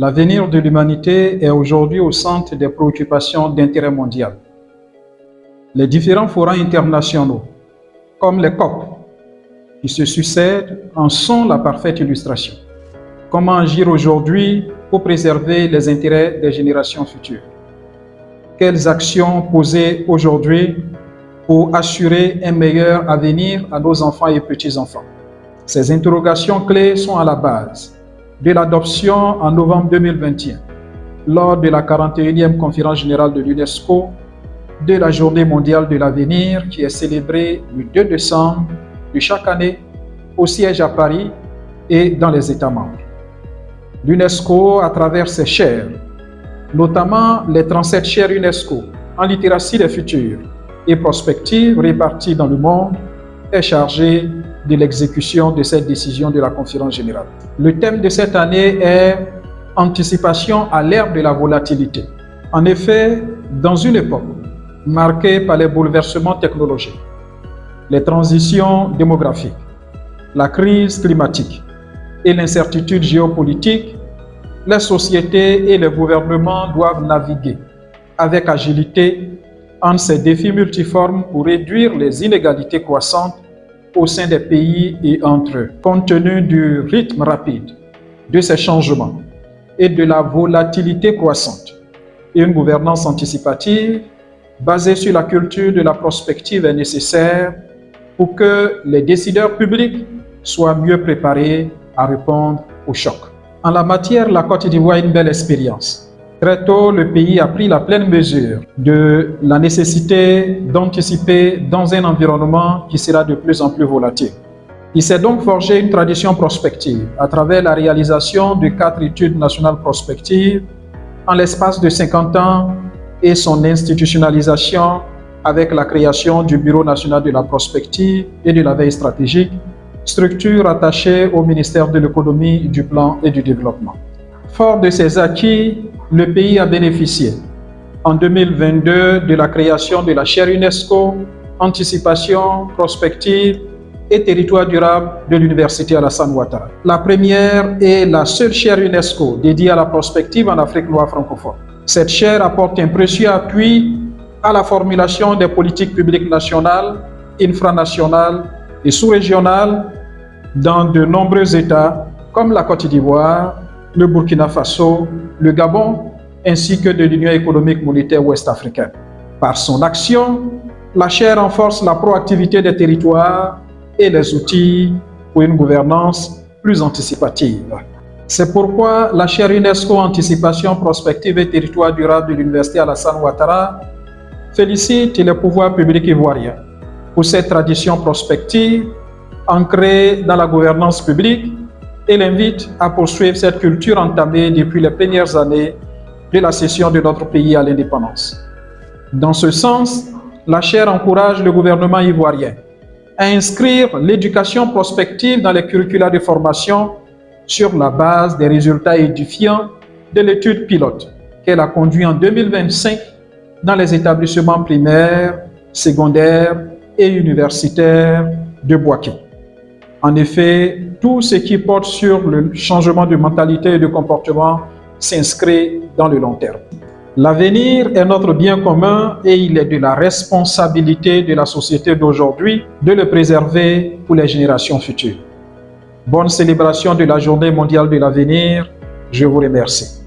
L'avenir de l'humanité est aujourd'hui au centre des préoccupations d'intérêt mondial. Les différents forums internationaux, comme les COP, qui se succèdent, en sont la parfaite illustration. Comment agir aujourd'hui pour préserver les intérêts des générations futures? Quelles actions poser aujourd'hui pour assurer un meilleur avenir à nos enfants et petits-enfants? Ces interrogations clés sont à la base de l'adoption en novembre 2021, lors de la 41e conférence générale de l'UNESCO, de la Journée mondiale de l'avenir qui est célébrée le 2 décembre de chaque année au siège à Paris et dans les États membres. L'UNESCO, à travers ses chaires, notamment les 37 chaires UNESCO en littératie des futurs et prospectives réparties dans le monde, est chargée de l'exécution de cette décision de la conférence générale. Le thème de cette année est « Anticipation à l'ère de la volatilité ». En effet, dans une époque marquée par les bouleversements technologiques, les transitions démographiques, la crise climatique et l'incertitude géopolitique, les sociétés et les gouvernements doivent naviguer avec agilité entre ces défis multiformes pour réduire les inégalités croissantes au sein des pays et entre eux. Compte tenu du rythme rapide de ces changements et de la volatilité croissante, une gouvernance anticipative basée sur la culture de la prospective est nécessaire pour que les décideurs publics soient mieux préparés à répondre aux chocs. En la matière, la Côte d'Ivoire a une belle expérience. Très tôt, le pays a pris la pleine mesure de la nécessité d'anticiper dans un environnement qui sera de plus en plus volatile. Il s'est donc forgé une tradition prospective à travers la réalisation de 4 études nationales prospectives en l'espace de 50 ans et son institutionnalisation avec la création du Bureau national de la prospective et de la veille stratégique, structure attachée au ministère de l'économie, du plan et du développement. Fort de ces acquis, le pays a bénéficié en 2022 de la création de la chaire UNESCO, Anticipation, Prospective et Territoire durable de l'Université Alassane Ouattara. La première et la seule chaire UNESCO dédiée à la prospective en Afrique noire francophone. Cette chaire apporte un précieux appui à la formulation des politiques publiques nationales, infranationales et sous-régionales dans de nombreux États comme la Côte d'Ivoire, le Burkina Faso, le Gabon, ainsi que de l'Union économique monétaire ouest-africaine. Par son action, la chaire renforce la proactivité des territoires et les outils pour une gouvernance plus anticipative. C'est pourquoi la chaire UNESCO Anticipation, Prospective et Territoire durable de l'Université Alassane Ouattara félicite les pouvoirs publics ivoiriens pour cette tradition prospective ancrée dans la gouvernance publique et l'invite à poursuivre cette culture entamée depuis les premières années de la cession de notre pays à l'indépendance. Dans ce sens, la chaire encourage le gouvernement ivoirien à inscrire l'éducation prospective dans les curricula de formation sur la base des résultats édifiants de l'étude pilote qu'elle a conduite en 2025 dans les établissements primaires, secondaires et universitaires de Bouaké. En effet, tout ce qui porte sur le changement de mentalité et de comportement s'inscrit dans le long terme. L'avenir est notre bien commun et il est de la responsabilité de la société d'aujourd'hui de le préserver pour les générations futures. Bonne célébration de la Journée mondiale de l'avenir. Je vous remercie.